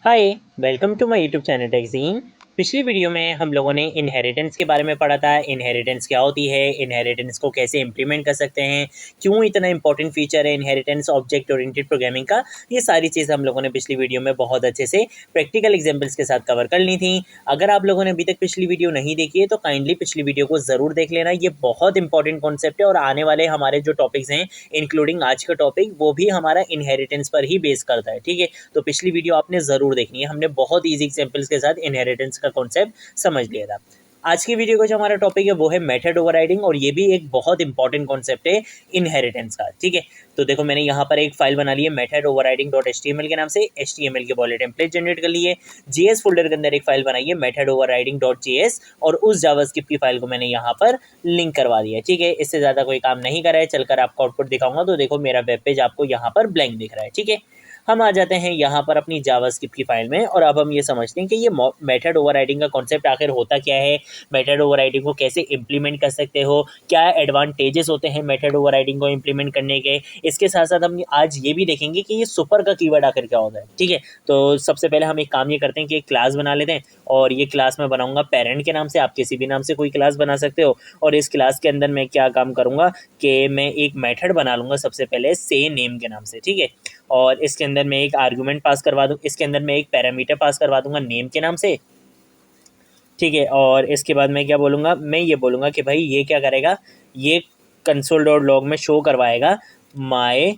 Hi, welcome to my YouTube channel टेक्जीन। पिछली video में हम लोगों ने इनहेरिटेंस के बारे में पढ़ा था। इनहेरिटेंस क्या होती है, इनहेरिटेंस को कैसे इम्प्लीमेंट कर सकते हैं, क्यों इतना इंपॉर्टेंट फीचर है इनहेरिटेंस ऑब्जेक्ट ओरिएंटेड प्रोग्रामिंग का। ये सारी चीज़ें हम लोगों ने पिछली वीडियो में बहुत अच्छे से प्रैक्टिकल एग्जाम्पल्स के साथ कवर कर ली थी। अगर आप लोगों ने अभी तक पिछली वीडियो नहीं देखी है तो काइंडली पिछली वीडियो को ज़रूर देख लेना। ये बहुत इंपॉर्टेंट कॉन्सेप्ट है और आने वाले हमारे जो टॉपिक्स हैं इंक्लूडिंग आज का टॉपिक वो भी हमारा इनहेरिटेंस पर ही बेस करता है। ठीक है, तो पिछली वीडियो आपने ज़रूर देखनी है। हमने बहुत ईजी एग्जांपल्स के साथ इनहेरिटेंस का कॉन्सेप्ट समझ लिया था। आज की वीडियो का जो हमारा टॉपिक है वो है मेथड ओवरराइडिंग और ये भी एक बहुत इंपॉर्टेंट कॉन्सेप्ट है इनहेरिटेंस का। ठीक है, तो देखो मैंने यहाँ पर एक फाइल बना ली है मेथड ओवरराइडिंग डॉट एचटीएमएल के नाम से। एचटीएमएल के पहले टेम्पलेट जनरेट कर लिए, जेएस फोल्डर के अंदर एक फाइल बनाई है मेथड ओवरराइडिंग डॉट जेएस और उस जावास्क्रिप्ट की फाइल को मैंने यहाँ पर लिंक करवा दिया है। ठीक है, इससे ज़्यादा कोई काम नहीं करा है। चलकर आपको आउटपुट दिखाऊंगा तो देखो मेरा वेब पेज आपको यहाँ पर ब्लैंक दिख रहा है। ठीक है, हम आ जाते हैं यहाँ पर अपनी जावास्क्रिप्ट की फाइल में और अब हम ये समझते हैं कि ये मेथड ओवरराइडिंग का कॉन्सेप्ट आखिर होता क्या है, मेथड ओवरराइडिंग को कैसे इंप्लीमेंट कर सकते हो, क्या एडवांटेजेस होते हैं मेथड ओवरराइडिंग को इंप्लीमेंट करने के। इसके साथ साथ हम आज ये भी देखेंगे कि ये सुपर का कीवर्ड आखिर क्या होता है। ठीक है, तो सबसे पहले हम एक काम ये करते हैं कि एक क्लास बना लेते हैं और ये क्लास मैं बनाऊंगा पेरेंट के नाम से। आप किसी भी नाम से कोई क्लास बना सकते हो और इस क्लास के अंदर मैं क्या काम करूंगा कि मैं एक मेथड बना लूंगा सबसे पहले से नेम के नाम से। ठीक है, और इसके अंदर मैं एक आर्गुमेंट पास करवा दूँ, इसके अंदर मैं एक पैरामीटर पास करवा दूंगा नेम के नाम से। ठीक है, और इसके बाद मैं क्या बोलूँगा, मैं ये बोलूँगा कि भाई ये क्या करेगा, ये कंसोल डॉट लॉग में शो करवाएगा माय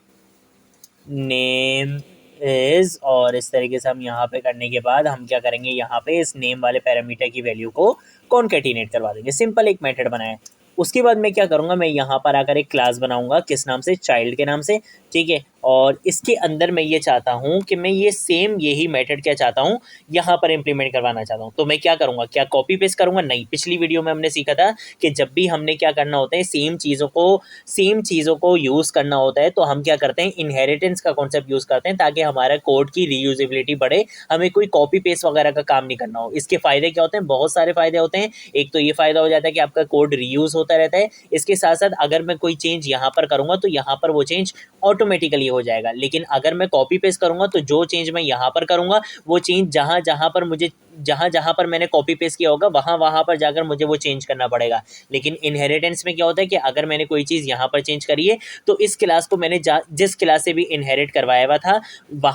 नेम इज़, और इस तरीके से हम यहाँ पे करने के बाद हम क्या करेंगे, यहाँ पे इस नेम वाले पैरामीटर की वैल्यू को कॉन्केटिनेट करवा देंगे। सिंपल एक मेथड बनाया। उसके बाद मैं क्या करूँगा, मैं यहाँ पर आकर एक क्लास बनाऊँगा किस नाम से, चाइल्ड के नाम से। ठीक है, और इसके अंदर मैं ये चाहता हूँ कि मैं ये सेम यही मेथड क्या चाहता हूँ यहाँ पर इंप्लीमेंट करवाना चाहता हूँ। तो मैं क्या करूँगा, क्या कॉपी पेस्ट करूँगा? नहीं, पिछली वीडियो में हमने सीखा था कि जब भी हमने क्या करना होता है, सेम चीज़ों को यूज़ करना होता है तो हम क्या करते हैं, इनहेरिटेंस का कॉन्सेप्ट यूज़ करते हैं ताकि हमारा कोड की रीयूजेबिलिटी बढ़े, हमें कोई कॉपी पेस्ट वगैरह का काम नहीं करना हो। इसके फ़ायदे क्या होते हैं? बहुत सारे फ़ायदे होते हैं। एक तो ये फ़ायदा हो जाता है कि आपका कोड रीयूज़ होता रहता है। इसके साथ साथ अगर मैं कोई चेंज यहाँ पर करूँगा तो यहाँ पर वो चेंज ऑटोमेटिकली हो जाएगा, लेकिन अगर मैं कॉपी पेस्ट करूँगा तो जो चेंज मैं यहाँ पर करूँगा वो चेंज जहाँ जहाँ पर मैंने कॉपी पेस्ट किया होगा वहाँ पर जाकर मुझे वो चेंज करना पड़ेगा। लेकिन इनहेरिटेंस में क्या होता है कि अगर मैंने कोई चीज़ यहाँ पर चेंज करी है तो इस क्लास को मैंने जिस क्लास से भी इनहेरिट करवाया हुआ था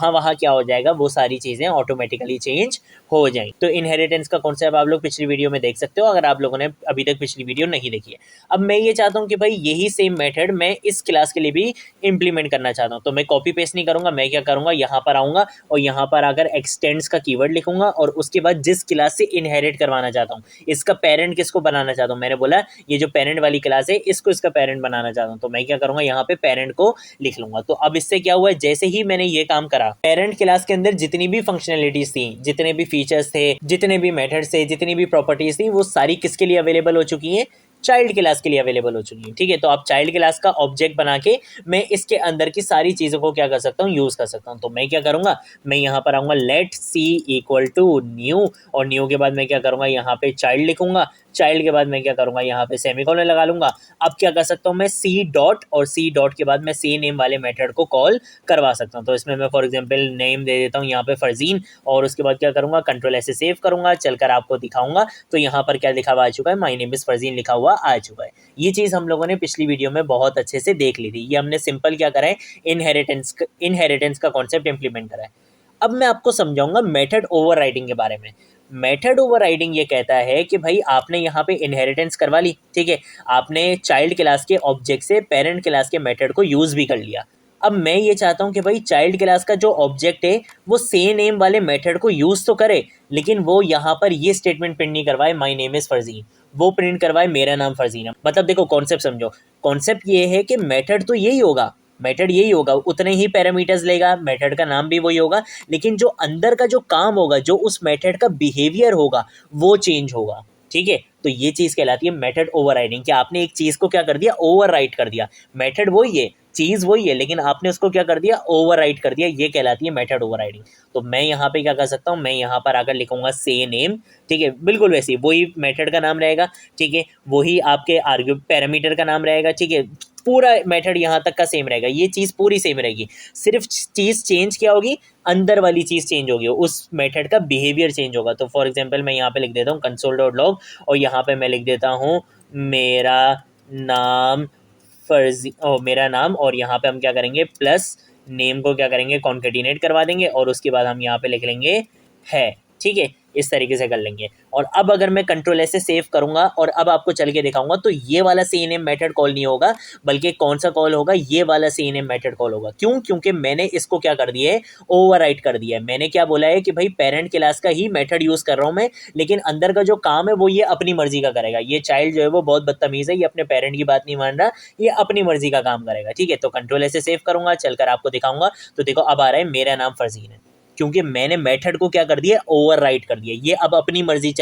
वहाँ क्या हो जाएगा, वो सारी चीज़ें ऑटोमेटिकली चेंज हो जाएंगी। तो इनहेरिटेंस का कॉन्सेप्ट आप लोग पिछली वीडियो में देख सकते हो अगर आप लोगों ने अभी तक पिछली वीडियो नहीं देखी है। अब मैं ये चाहता हूँ कि भाई यही सेम मेथड मैं इस क्लास के लिए भी इंप्लीमेंट करना चाहता हूँ। तो मैं कॉपी पेस्ट नहीं करूँगा, मैं क्या करूँगा, यहाँ पर आऊँगा और यहाँ पर आकर एक्सटेंड्स का कीवर्ड लिखूंगा और उसके बाद जिस क्लास से इनहेरिट करवाना चाहता हूँ, इसका पेरेंट किसको बनाना चाहता हूँ, मैंने बोला ये जो पेरेंट वाली क्लास है इसको इसका पेरेंट बनाना चाहता हूँ, तो मैं क्या करूँगा, यहाँ पे पेरेंट को लिख लूंगा। तो अब इससे क्या हुआ, जैसे ही मैंने ये काम करा, पेरेंट क्लास के अंदर जितनी भी फंक्शनलिटीज थी, जितने भी फीचर्स थे, जितने भी मेथड्स थे, जितनी भी प्रॉपर्टीज थी, वो सारी किसके लिए अवेलेबल हो चुकी हैं, चाइल्ड क्लास के लिए अवेलेबल हो चुकी है। ठीक है, तो आप चाइल्ड क्लास का ऑब्जेक्ट बना के मैं इसके अंदर की सारी चीज़ों को क्या कर सकता हूँ, यूज़ कर सकता हूँ। तो मैं क्या करूँगा, मैं यहाँ पर आऊँगा let C equal to new और न्यू के बाद मैं क्या करूँगा, यहाँ पे चाइल्ड लिखूंगा। चाइल्ड के बाद मैं क्या करूँगा, यहाँ पे सेमीकोलन लगा लूँगा। अब क्या कर सकता हूँ मैं, सी डॉट और सी डॉट के बाद मैं सी नेम वाले मेथड को कॉल करवा सकता हूँ। तो इसमें मैं फॉर एग्जाम्पल नेम दे देता हूँ यहाँ पे फरजीन और उसके बाद क्या करूँगा, कंट्रोल ऐसे सेव करूँगा, चलकर आपको दिखाऊंगा। तो यहाँ पर क्या लिखा हुआ आ चुका है, माई नेम इज़ फरजीन लिखा हुआ आ चुका है। ये चीज़ हम लोगों ने पिछली वीडियो में बहुत अच्छे से देख ली थी। ये हमने सिंपल क्या करा है, इनहेरिटेंस का कॉन्सेप्ट इंप्लीमेंट करा है। अब मैं आपको समझाऊंगा मेथड ओवरराइडिंग के बारे में। मेथड ओवरराइडिंग ये कहता है कि भाई आपने यहाँ पे इनहेरिटेंस करवा ली, ठीक है, आपने चाइल्ड क्लास के ऑब्जेक्ट से पेरेंट क्लास के मेथड को यूज़ भी कर लिया। अब मैं ये चाहता हूँ कि भाई चाइल्ड क्लास का जो ऑब्जेक्ट है वो सेम नेम वाले मेथड को यूज़ तो करे, लेकिन वो यहाँ पर ये स्टेटमेंट प्रिंट नहीं करवाए माई नेम इज़ फरजीन, वो प्रिंट करवाए मेरा नाम फरजीन है। मतलब देखो कॉन्सेप्ट समझो, कॉन्सेप्ट ये है कि मेथड तो यही होगा, मेथड यही होगा, उतने ही पैरामीटर्स लेगा, मेथड का नाम भी वही होगा, लेकिन जो अंदर का जो काम होगा, जो उस मेथड का बिहेवियर होगा वो चेंज होगा। ठीक है, तो ये चीज़ कहलाती है मेथड ओवरराइडिंग कि आपने एक चीज़ को क्या कर दिया, ओवरराइट कर दिया। मेथड वही है, चीज़ वही है, लेकिन आपने उसको क्या कर दिया, ओवरराइट कर दिया। ये कहलाती है मेथड ओवरराइडिंग। तो मैं यहाँ पे क्या कर सकता हूँ, मैं यहाँ पर आकर लिखूंगा से नेम। ठीक है, बिल्कुल वैसे वही मेथड का नाम रहेगा। ठीक है, वही आपके पैरामीटर का नाम रहेगा। ठीक है, पूरा मेथड यहाँ तक का सेम रहेगा, ये चीज़ पूरी सेम रहेगी, सिर्फ चीज़ चेंज क्या होगी, अंदर वाली चीज़ चेंज होगी, उस मेथड का बिहेवियर चेंज होगा। तो फॉर एग्जांपल मैं यहाँ पे लिख देता हूँ console.log और यहाँ पे मैं लिख देता हूँ मेरा नाम फर्जी, मेरा नाम, और यहाँ पे हम क्या करेंगे प्लस नेम को क्या करेंगे कॉन्केटिनेट करवा देंगे और उसके बाद हम यहाँ पे लिख लेंगे है। ठीक है, इस तरीके से कर लेंगे। और अब अगर मैं कंट्रोल ऐसे सेव करूंगा और अब आपको चल के दिखाऊंगा तो ये वाला cname मेथड कॉल नहीं होगा, बल्कि कौन सा कॉल होगा, ये वाला cname मेथड कॉल होगा। क्यों? क्योंकि मैंने इसको क्या कर दिया है, ओवरराइट कर दिया है। मैंने क्या बोला है कि भाई पेरेंट क्लास का ही मेथड यूज कर रहा हूं मैं, लेकिन अंदर का जो काम है वो ये अपनी मर्जी का करेगा। ये चाइल्ड जो है वो बहुत बदतमीज है, ये अपने पेरेंट की बात नहीं मान रहा, ये अपनी मर्जी का काम करेगा। ठीक है, तो कंट्रोल ऐसे सेव करूंगा, चलकर आपको दिखाऊंगा। तो देखो अब आ रहा है मेरा नाम फरजीन है, क्योंकि मैंने मेथड को क्या कर दिया, ओवरराइट कर दिया। ये अब अपनी मर्जी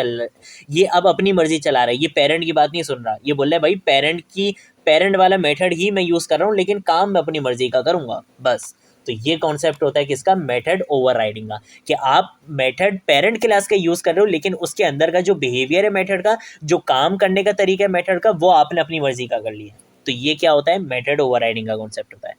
ये अब अपनी मर्जी चला रहा है, ये पेरेंट की बात नहीं सुन रहा। ये बोल रहा है भाई पेरेंट वाला मेथड ही मैं यूज कर रहा हूँ, लेकिन काम मैं अपनी मर्जी का करूंगा बस। तो ये कॉन्सेप्ट होता है किसका, मेथड ओवरराइडिंग का, कि आप मेथड पेरेंट क्लास का यूज कर रहे हो, लेकिन उसके अंदर का जो बिहेवियर है मेथड का, जो काम करने का तरीका है मेथड का, वो आपने अपनी मर्जी का कर लिया। तो ये क्या होता है, मेथड ओवरराइडिंग का कॉन्सेप्ट होता है।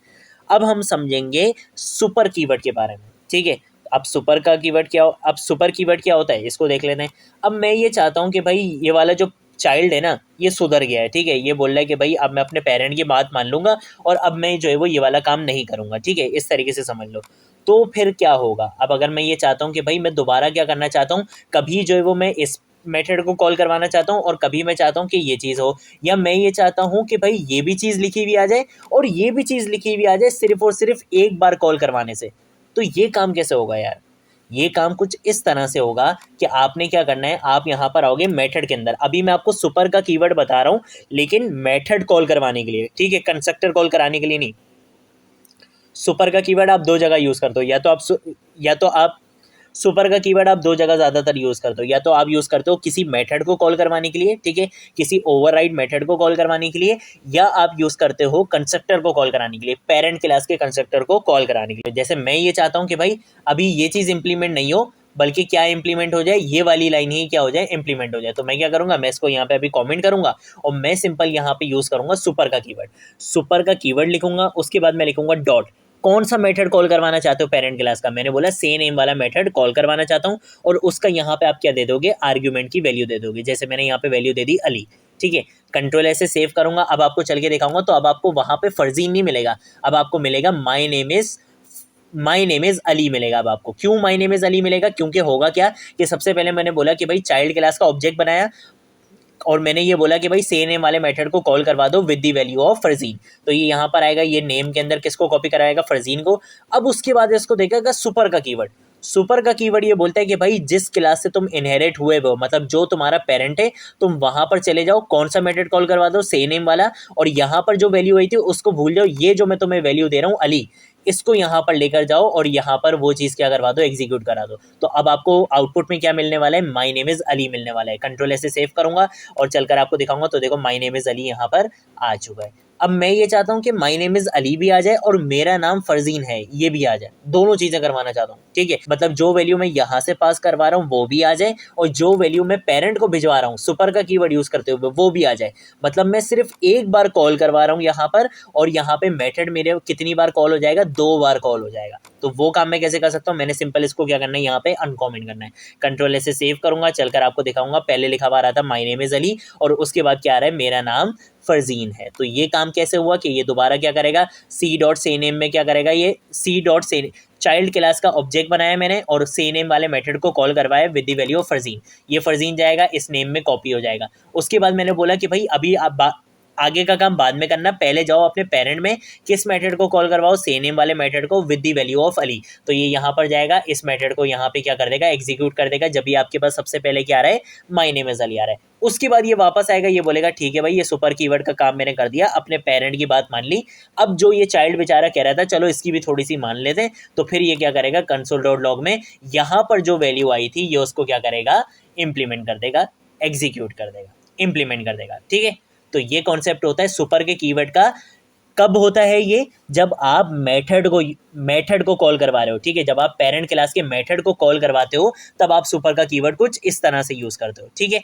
अब हम समझेंगे सुपर कीवर्ड के बारे में। ठीक है, अब सुपर कीवर्ड क्या होता है, इसको देख लेते हैं। अब मैं ये चाहता हूँ कि भाई ये वाला जो चाइल्ड है ना, ये सुधर गया है। ठीक है, ये बोल रहा है कि भाई अब मैं अपने पेरेंट की बात मान लूंगा और अब मैं जो है वो ये वाला काम नहीं करूंगा। ठीक है, इस तरीके से समझ लो। तो फिर क्या होगा, अब अगर मैं ये चाहता हूँ कि भाई मैं दोबारा क्या करना चाहता हूँ, कभी जो है वो मैं इस मेथड को कॉल करवाना चाहता हूँ और कभी मैं चाहता हूँ कि ये चीज़ हो, या मैं ये चाहता हूँ कि भाई ये भी चीज़ लिखी हुई आ जाए और ये भी चीज़ लिखी हुई आ जाए, सिर्फ और सिर्फ एक बार कॉल करवाने से। तो ये काम कैसे होगा यार, ये काम कुछ इस तरह से होगा कि आपने क्या करना है, आप यहाँ पर आओगे मेथड के अंदर। अभी मैं आपको सुपर का कीवर्ड बता रहा हूँ, लेकिन मेथड कॉल करवाने के लिए। ठीक है, कंस्ट्रक्टर कॉल कराने के लिए नहीं। सुपर का कीवर्ड आप दो जगह यूज़ करते हो, या तो आप सुपर का कीवर्ड आप दो जगह ज़्यादातर यूज़ करते हो, या तो आप यूज़ करते हो किसी मेथड को कॉल करवाने के लिए, ठीक है, किसी ओवरराइड मेथड को कॉल करवाने के लिए, या आप यूज़ करते हो कंस्ट्रक्टर को कॉल कराने के लिए, पेरेंट क्लास के कंस्ट्रक्टर को कॉल कराने के लिए। जैसे मैं ये चाहता हूँ कि भाई अभी ये चीज़ इंप्लीमेंट नहीं हो, बल्कि क्या इंप्लीमेंट हो जाए, ये वाली लाइन ही क्या हो जाए, इंप्लीमेंट हो जाए। तो मैं क्या करूँगा, मैं इसको यहाँ पे अभी कमेंट करूँगा और मैं सिंपल यहाँ पे यूज़ करूँगा सुपर का कीवर्ड। सुपर का कीवर्ड लिखूंगा, उसके बाद मैं लिखूंगा डॉट। कौन सा मेथड कॉल करवाना चाहते हो पेरेंट क्लास का, मैंने बोला से नेम वाला मेथड कॉल करवाना चाहता हूँ, और उसका यहाँ पे आप क्या दे दोगे, आर्ग्यूमेंट की वैल्यू दे दोगे। जैसे मैंने यहाँ पे वैल्यू दे दी अली। ठीक है, कंट्रोल ऐसे सेव करूंगा। अब आपको चल के दिखाऊंगा, तो अब आपको वहां पे फरजीन नहीं मिलेगा, अब आपको मिलेगा माई नेम इज अली मिलेगा। अब आपको क्यों माई नेम इज अली मिलेगा, क्योंकि होगा क्या कि सबसे पहले मैंने बोला कि भाई चाइल्ड क्लास का ऑब्जेक्ट बनाया और मैंने ये बोला कि भाई से नेम वाले मेथड को कॉल करवा दो with the value of Farzeen. तो ये यहाँ पर आएगा, ये नेम के अंदर किसको कॉपी कराएगा, फरजीन को। अब उसके बाद इसको देखेगा सुपर का कीवर्ड। सुपर का कीवर्ड ये बोलता है कि भाई जिस क्लास से तुम इनहेरिट हुए हो, मतलब जो तुम्हारा पेरेंट है, तुम वहां पर चले जाओ, कौन सा मेथड कॉल करवा दो, से नेम वाला, और यहाँ पर जो वैल्यू आई थी उसको भूल जाओ, ये जो मैं तुम्हें वैल्यू दे रहा हूँ अली, इसको यहाँ पर लेकर जाओ और यहाँ पर वो चीज़ क्या करवा दो, एग्जीक्यूट करा दो। तो अब आपको आउटपुट में क्या मिलने वाला है, माई नेम इज अली मिलने वाला है। कंट्रोल ऐसे सेव करूंगा और चलकर आपको दिखाऊंगा। तो देखो माई नेम इज अली यहाँ पर आ चुका है। अब मैं ये चाहता हूँ कि माई नेम इज अली भी आ जाए और मेरा नाम फरजीन है ये भी आ जाए, दोनों चीजें करवाना चाहता हूँ। ठीक है, मतलब जो वैल्यू मैं यहाँ से पास करवा रहा हूँ वो भी आ जाए, और जो वैल्यू मैं पेरेंट को भिजवा रहा हूँ सुपर का कीवर्ड यूज करते हुए वो भी आ जाए। मतलब मैं सिर्फ एक बार कॉल करवा रहा हूँ यहाँ पर, और यहाँ पे मेथड मेरे कितनी बार कॉल हो जाएगा, 2 बार कॉल हो जाएगा। तो वो काम मैं कैसे कर सकता हूँ, मैंने सिंपल इसको क्या करना है, यहाँ पे अनकॉमेंट करना है। कंट्रोल ऐसे सेव करूंगा, चलकर आपको दिखाऊंगा। पहले लिखा हुआ रहा था माई नेम इज अली और उसके बाद क्या आ रहा है, मेरा नाम फरजीन है। तो ये काम कैसे हुआ कि ये दोबारा क्या करेगा, सी डॉट से नेम में क्या करेगा, ये सी डॉट से चाइल्ड क्लास का ऑब्जेक्ट बनाया मैंने और से नेम वाले मेथड को कॉल करवाया with the value of Farzeen. ये फरजीन जाएगा, इस नेम में कॉपी हो जाएगा। उसके बाद मैंने बोला कि भाई अभी आप आगे का काम बाद में करना, पहले जाओ अपने पेरेंट में, किस मेथड को कॉल करवाओ, से नेम वाले मेथड को with the value of Ali. तो ये यहाँ पर जाएगा, इस मेथड को यहाँ पे क्या कर देगा, एग्जीक्यूट कर देगा, जब भी आपके पास सबसे पहले क्या आ रहा है, माई नेम इज अली आ रहा है। उसके बाद ये वापस आएगा, ये बोलेगा ठीक है भाई ये सुपर कीवर्ड का काम मैंने कर दिया, अपने पेरेंट की बात मान ली। अब जो ये चाइल्ड बेचारा कह रहा था चलो इसकी भी थोड़ी सी मान लेते हैं, तो फिर ये क्या करेगा, console.log में यहाँ पर जो वैल्यू आई थी ये उसको क्या करेगा, इंप्लीमेंट कर देगा, एग्जीक्यूट कर देगा, इंप्लीमेंट कर देगा। ठीक है, तो ये कॉन्सेप्ट होता है सुपर के कीवर्ड का। कब होता है ये, जब आप मेथड को कॉल करवा रहे हो। ठीक है, जब आप पेरेंट क्लास के मेथड को कॉल करवाते हो तब आप सुपर का कीवर्ड कुछ इस तरह से यूज करते हो। ठीक है,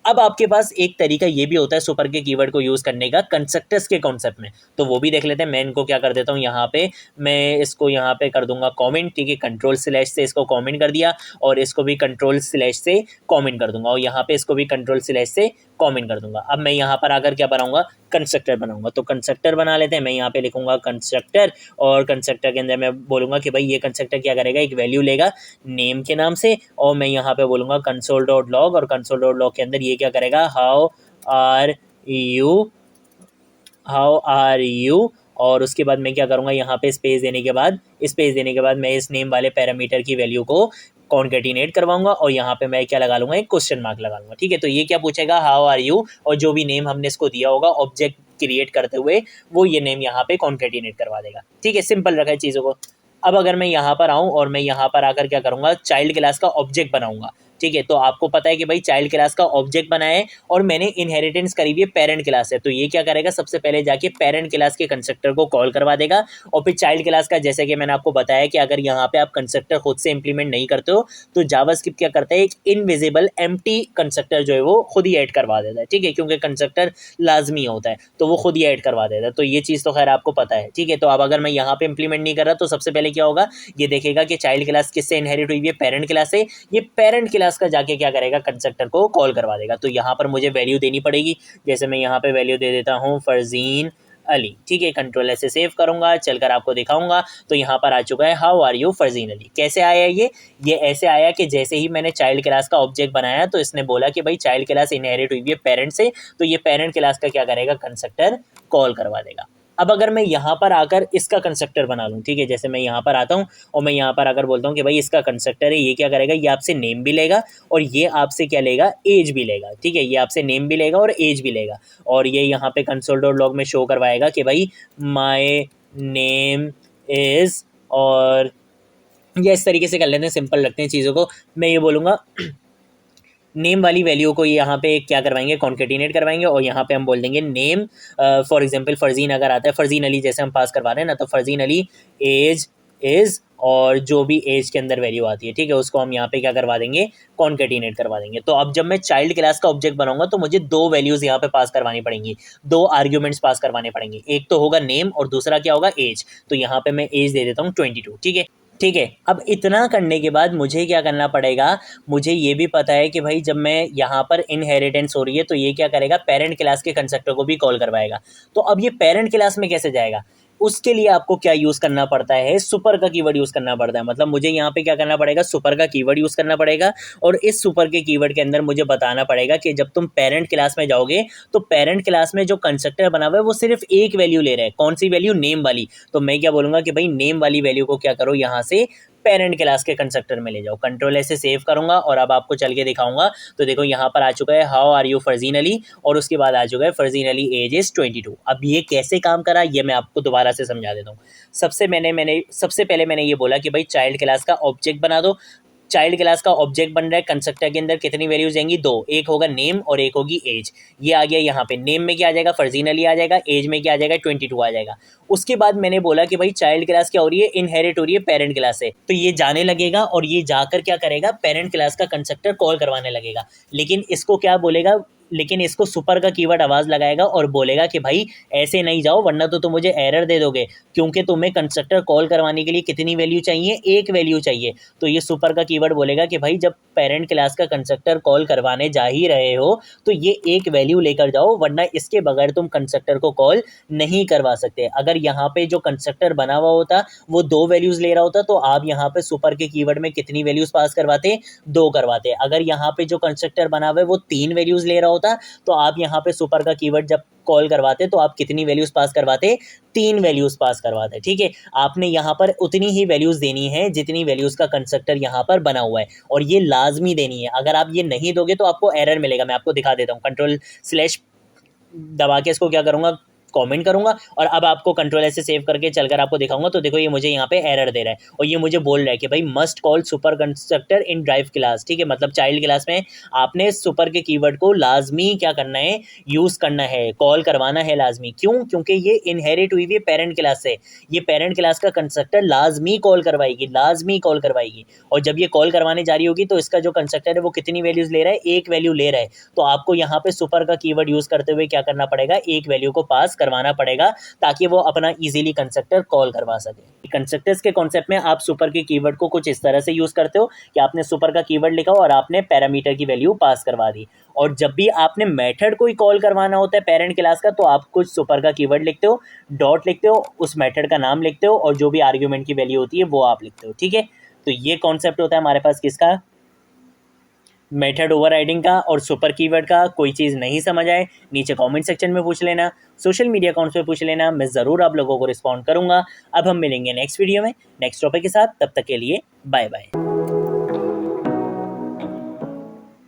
अब आपके पास एक तरीका ये भी होता है सुपर के कीवर्ड को यूज़ करने का कंस्ट्रक्टर्स के कॉन्सेप्ट में, तो वो भी देख लेते हैं। मैं इनको क्या कर देता हूँ यहाँ पे, मैं इसको यहाँ पे कर दूंगा कमेंट, ठीक है, कंट्रोल स्लैश से इसको कमेंट कर दिया और इसको भी कंट्रोल स्लैश से कमेंट कर दूंगा और यहाँ पे इसको भी कंट्रोल स्लैश से कमेंट कर दूंगा। अब मैं यहाँ पर आकर क्या बनाऊंगा, कंस्ट्रक्टर बनाऊंगा। तो कंस्ट्रक्टर बना लेते हैं। मैं यहाँ पे लिखूंगा कंस्ट्रक्टर और कंस्ट्रक्टर के अंदर मैं बोलूंगा कि भाई ये कंस्ट्रक्टर क्या करेगा, एक वैल्यू लेगा नेम के नाम से और मैं यहाँ पे बोलूंगा कंसोल डॉट लॉग और कंसोल डॉट लॉग के अंदर ये क्या करेगा, are you how are you और उसके बाद मैं क्या करूँगा, यहाँ पे स्पेस देने के बाद मैं इस नेम वाले पैरामीटर की वैल्यू को कॉन्केटिनेट करवाऊंगा और यहाँ पे मैं क्या लगा लूँगा, एक क्वेश्चन मार्क लगा लूँगा। ठीक है, तो ये क्या पूछेगा, हाउ आर यू, और जो भी नेम हमने इसको दिया होगा ऑब्जेक्ट क्रिएट करते हुए वो ये नेम यहाँ पे कॉन्केटिनेट करवा देगा। ठीक है, सिंपल रखा है चीज़ों को। अब अगर मैं यहाँ पर आऊँ और मैं यहाँ पर आकर क्या करूँगा, चाइल्ड क्लास का ऑब्जेक्ट बनाऊंगा। ठीक है, तो आपको पता है कि भाई चाइल्ड क्लास का ऑब्जेक्ट बनाया है और मैंने इनहेरिटेंस करी हुई है पेरेंट क्लास है, तो ये क्या करेगा, सबसे पहले जाके पेरेंट क्लास के कंस्ट्रक्टर को कॉल करवा देगा और फिर चाइल्ड क्लास का, जैसे कि मैंने आपको बताया कि अगर यहाँ पे आप कंस्ट्रक्टर खुद से इंप्लीमेंट नहीं करते हो तो जावास्क्रिप्ट क्या करता है, एक इनविजिबल एम्प्टी कंस्ट्रक्टर जो है वो खुद ही ऐड करवा देता है। ठीक है, क्योंकि कंस्ट्रक्टर लाजमी होता है तो वो खुद ही ऐड करवा देता है, तो ये चीज़ तो खैर आपको पता है। ठीक है, तो अब अगर मैं यहाँ पे इंप्लीमेंट नहीं कर रहा तो सबसे पहले क्या होगा, ये देखेगा कि चाइल्ड क्लास किससे इनहेरिट हुई है, पेरेंट क्लास से। ये पेरेंट क्लास का जाके क्या करेगा, कंस्ट्रक्टर को कॉल करवा देगा। तो यहाँ पर मुझे वैल्यू देनी पड़ेगी, जैसे मैं यहाँ पे वैल्यू दे देता हूँ फरजीन अली। ठीक है, कंट्रोल ऐसे सेव करूंगा, चलकर आपको दिखाऊंगा। तो यहाँ पर आ चुका है how are you Farzeen Ali. कैसे आया ये ऐसे आया कि जैसे ही मैंने चाइल्ड क्लास का ऑब्जेक्ट बनाया तो इसने बोला कि भाई चाइल्ड क्लास इनहेरिट हुई है पेरेंट से, तो ये पेरेंट क्लास का क्या करेगा, कंस्ट्रक्टर कॉल करवा देगा। अब अगर मैं यहाँ पर आकर इसका कंस्ट्रक्टर बना लूँ, ठीक है, जैसे मैं यहाँ पर आता हूँ और मैं यहाँ पर आकर बोलता हूँ कि भाई इसका कंस्ट्रक्टर है, ये क्या करेगा, ये आपसे नेम भी लेगा और ये आपसे क्या लेगा, एज भी लेगा। ठीक है, ये आपसे नेम भी लेगा और एज भी लेगा और ये यहाँ पे कंसोल डॉट लॉग में शो करवाएगा कि भाई माय नेम इज़, और ये इस तरीके से कर लेते हैं, सिंपल रखते हैं चीज़ों को। मैं ये बोलूँगा नेम वाली वैल्यू को यहाँ पे क्या करवाएंगे, कॉन्केटिनेट करवाएंगे और यहाँ पे हम बोल देंगे नेम, फॉर एग्जांपल फरजीन अगर आता है, फरजीन अली जैसे हम पास करवा रहे हैं ना, तो फरजीन अली एज इज़ और जो भी एज के अंदर वैल्यू आती है, ठीक है, उसको हम यहाँ पे क्या करवा देंगे, कॉन्केटिनेट करवा देंगे। तो अब जब मैं चाइल्ड क्लास का ऑब्जेक्ट बनाऊंगा तो मुझे दो वैल्यूज़ यहाँ पे पास करवानी पड़ेंगी, दो आर्ग्यूमेंट्स पास करवाने पड़ेंगे, एक तो होगा नेम और दूसरा क्या होगा, एज। तो यहाँ पे मैं एज दे देता हूँ 22। ठीक है, ठीक है, अब इतना करने के बाद मुझे क्या करना पड़ेगा, मुझे ये भी पता है कि भाई जब मैं यहाँ पर इनहेरिटेंस हो रही है तो ये क्या करेगा, पेरेंट क्लास के कंस्ट्रक्टर को भी कॉल करवाएगा। तो अब ये पेरेंट क्लास में कैसे जाएगा, उसके लिए आपको क्या यूज़ करना पड़ता है, सुपर का कीवर्ड यूज़ करना पड़ता है। मतलब मुझे यहाँ पे क्या करना पड़ेगा, सुपर का कीवर्ड यूज़ करना पड़ेगा और इस सुपर के कीवर्ड के अंदर मुझे बताना पड़ेगा कि जब तुम पेरेंट क्लास में जाओगे तो पेरेंट क्लास में जो कंस्ट्रक्टर बना हुआ है वो सिर्फ एक वैल्यू ले रहा है, कौन सी वैल्यू, नेम वाली। तो मैं क्या बोलूँगा कि भाई नेम वाली वैल्यू को क्या करो, यहाँ से पेरेंट क्लास के कंस्ट्रक्टर में ले जाओ। कंट्रोल ऐसे सेव करूंगा और अब आपको चल के दिखाऊंगा। तो देखो यहाँ पर आ चुका है how are you Farzeen Ali और उसके बाद आ चुका है फरजीन अली एज इज 22। अब ये कैसे काम करा ये मैं आपको दोबारा से समझा देता हूँ। सबसे पहले मैंने ये बोला कि भाई चाइल्ड क्लास का ऑब्जेक्ट बना दो। चाइल्ड क्लास का ऑब्जेक्ट बन रहा है, कंस्ट्रक्टर के अंदर कितनी वैल्यूज जाएंगी, दो, एक होगा नेम और एक होगी एज। ये आ गया यहाँ पे, नेम में क्या आ जाएगा, फरजीन अली आ जाएगा, एज में क्या आ जाएगा, 22 आ जाएगा। उसके बाद मैंने बोला कि भाई चाइल्ड क्लास क्या हो रही है, इनहेरिट हो रही है पेरेंट क्लास से, तो ये जाने लगेगा और ये जाकर क्या करेगा, पेरेंट क्लास का कंस्ट्रक्टर कॉल करवाने लगेगा। लेकिन इसको क्या बोलेगा, लेकिन इसको सुपर का कीवर्ड आवाज़ लगाएगा और बोलेगा कि भाई ऐसे नहीं जाओ वरना तो तुम मुझे एरर दे दोगे, क्योंकि तुम्हें कंस्ट्रक्टर कॉल करवाने के लिए कितनी वैल्यू चाहिए, एक वैल्यू चाहिए। तो ये सुपर का कीवर्ड बोलेगा कि भाई जब पेरेंट क्लास का कंस्ट्रक्टर कॉल करवाने जा ही रहे हो तो ये एक वैल्यू लेकर जाओ, वरना इसके बगैर तुम कंस्ट्रक्टर को कॉल नहीं करवा सकते। अगर यहाँ पे जो कंस्ट्रक्टर बना हुआ होता वो दो वैल्यूज़ ले रहा होता तो आप यहाँ पे सुपर के कीवर्ड में कितनी वैल्यूज़ पास करवाते, दो करवाते। अगर यहाँ पे जो कंस्ट्रक्टर बना हुआ है वो तीन वैल्यूज़ ले रहा होता तो आप यहाँ पे सुपर का कीवर्ड जब कॉल करवाते तो आप कितनी वैल्यूज पास करवाते, तीन वैल्यूज पास करवाते। ठीक है, आपने यहाँ पर उतनी ही वैल्यूज देनी है जितनी वैल्यूज का कंस्ट्रक्टर यहाँ पर बना हुआ है और ये लाजमी देनी है। अगर आप ये नहीं दोगे तो आपको एरर मिलेगा। मैं आपको दिखा देता हूँ, कंट्रोल स्लैश दबा के इसको क्या करूँगा, कमेंट करूंगा और अब आपको कंट्रोल ऐसे सेव करके चलकर आपको दिखाऊंगा। तो देखो ये मुझे यहाँ पे एरर दे रहा है और ये मुझे बोल रहा है कि भाई must call super constructor in drive class. ठीक है, मतलब चाइल्ड क्लास में आपने सुपर के कीवर्ड को लाजमी क्या करना है, यूज करना है, कॉल करवाना है लाजमी। क्यों? क्योंकि ये इनहेरिट हुई है पेरेंट क्लास से। ये पेरेंट क्लास का कंस्ट्रक्टर लाजमी कॉल करवाएगी, लाजमी कॉल करवाएगी। और जब ये कॉल करवाने जा रही होगी तो इसका जो कंस्ट्रक्टर है वो कितनी वैल्यूज ले रहा है, एक वैल्यू ले रहा है। तो आपको यहाँ पे सुपर का कीवर्ड यूज करते हुए क्या करना पड़ेगा, एक वैल्यू को पास करवाना पड़ेगा ताकि वो अपना इजीली कंस्ट्रक्टर कॉल करवा सके। कंस्ट्रक्टर्स के कॉन्सेप्ट में आप सुपर के कीवर्ड को कुछ इस तरह से यूज करते हो कि आपने सुपर का कीवर्ड लिखा और आपने पैरामीटर की वैल्यू पास करवा दी। और जब भी आपने मेथड कोई कॉल करवाना होता है पेरेंट क्लास का, तो आप कुछ सुपर का कीवर्ड लिखते हो, डॉट लिखते हो, उस मेथड का नाम लिखते हो और जो भी आर्ग्यूमेंट की वैल्यू होती है वो आप लिखते हो। ठीक है, तो ये कॉन्सेप्ट होता है हमारे पास किसका, मेथड ओवरराइडिंग का। और सुपर कीवर्ड का कोई चीज़ नहीं समझ आए नीचे कमेंट सेक्शन में पूछ लेना, सोशल मीडिया अकाउंट्स पे पूछ लेना, मैं ज़रूर आप लोगों को रिस्पॉन्ड करूंगा। अब हम मिलेंगे नेक्स्ट वीडियो में नेक्स्ट टॉपिक के साथ, तब तक के लिए बाय बाय।